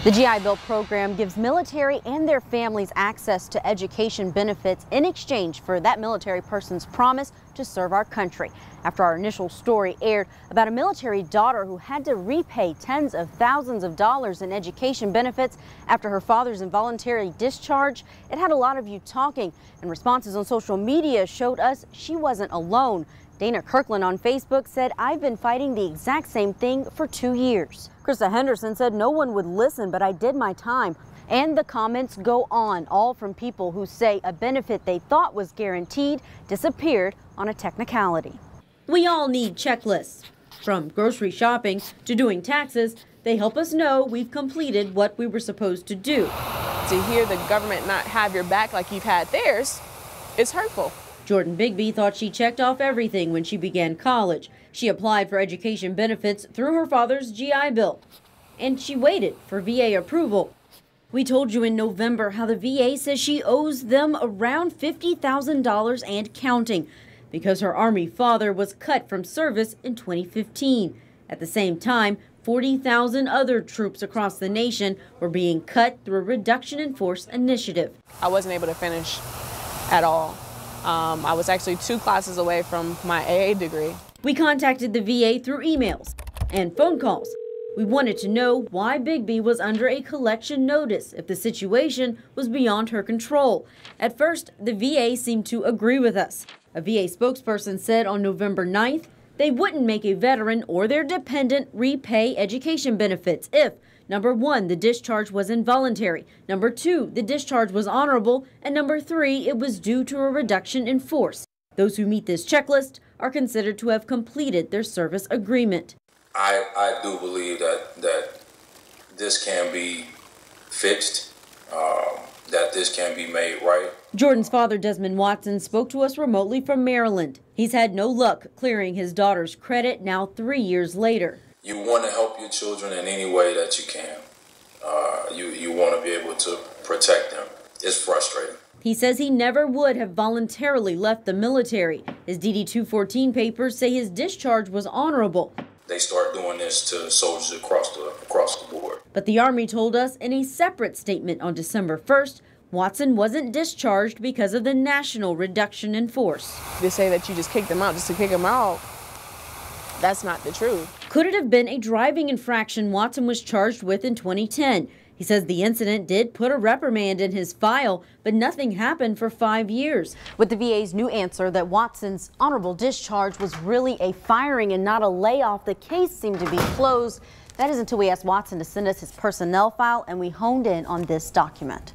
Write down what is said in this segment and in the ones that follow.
The GI Bill program gives military and their families access to education benefits in exchange for that military person's promise to serve our country. After our initial story aired about a military daughter who had to repay tens of thousands of dollars in education benefits after her father's involuntary discharge, it had a lot of you talking, and responses on social media showed us she wasn't alone. Dana Kirkland on Facebook said, "I've been fighting the exact same thing for 2 years. Krista Henderson said, "No one would listen, but I did my time." And the comments go on, all from people who say a benefit they thought was guaranteed disappeared on a technicality. We all need checklists. From grocery shopping to doing taxes, they help us know we've completed what we were supposed to do. To hear the government not have your back like you've had theirs, it's hurtful. Jordan Bigby thought she checked off everything when she began college. She applied for education benefits through her father's GI Bill, and she waited for VA approval. We told you in November how the VA says she owes them around $50,000 and counting because her Army father was cut from service in 2015. At the same time, 40,000 other troops across the nation were being cut through a reduction in force initiative. I wasn't able to finish at all. I was actually 2 classes away from my AA degree. We contacted the VA through emails and phone calls. We wanted to know why Bigby was under a collection notice if the situation was beyond her control. At first, the VA seemed to agree with us. A VA spokesperson said on November 9th, they wouldn't make a veteran or their dependent repay education benefits if, number 1, the discharge was involuntary, number 2, the discharge was honorable, and number 3, it was due to a reduction in force. Those who meet this checklist are considered to have completed their service agreement. I do believe that this can be fixed, that this can be made right. Jordan's father, Desmond Watson, spoke to us remotely from Maryland. He's had no luck clearing his daughter's credit now 3 years later. You want to help your children in any way that you can. You want to be able to protect them. It's frustrating. He says he never would have voluntarily left the military. His DD-214 papers say his discharge was honorable. They start doing this to soldiers across the board. But the Army told us in a separate statement on December 1st, Watson wasn't discharged because of the national reduction in force. They say that you just kicked them out just to kick them out. That's not the truth. Could it have been a driving infraction Watson was charged with in 2010? He says the incident did put a reprimand in his file, but nothing happened for 5 years. With the VA's new answer that Watson's honorable discharge was really a firing and not a layoff, the case seemed to be closed. That is until we asked Watson to send us his personnel file, and we honed in on this document.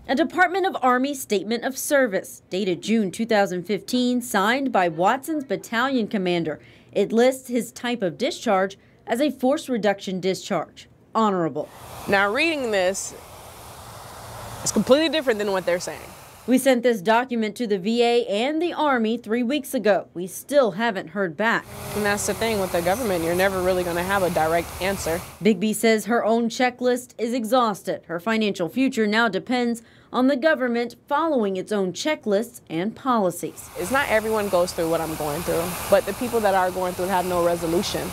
A Department of Army Statement of Service, dated June 2015, signed by Watson's battalion commander. It lists his type of discharge as a force reduction discharge, honorable. Now reading this, it's completely different than what they're saying. We sent this document to the VA and the Army 3 weeks ago. We still haven't heard back. And that's the thing with the government, you're never really going to have a direct answer. Bigby says her own checklist is exhausted. Her financial future now depends on the government following its own checklists and policies. It's not everyone goes through what I'm going through, but the people that are going through it have no resolution.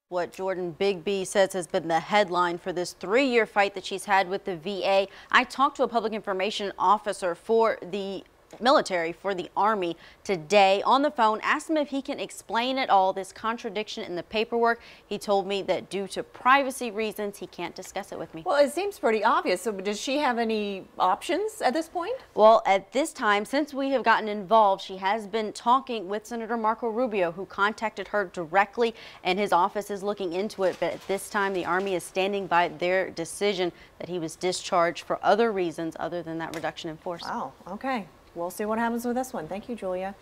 What Jordan Bigby says has been the headline for this 3-year fight that she's had with the VA. I talked to a public information officer for the military, for the Army today on the phone, asked him if he can explain at all this contradiction in the paperwork. He told me that due to privacy reasons, he can't discuss it with me. Well, it seems pretty obvious. So does she have any options at this point? Well, at this time, since we have gotten involved, she has been talking with Senator Marco Rubio, who contacted her directly, and his office is looking into it. But at this time, the Army is standing by their decision that he was discharged for other reasons other than that reduction in force. Wow, okay. We'll see what happens with this one. Thank you, Julia.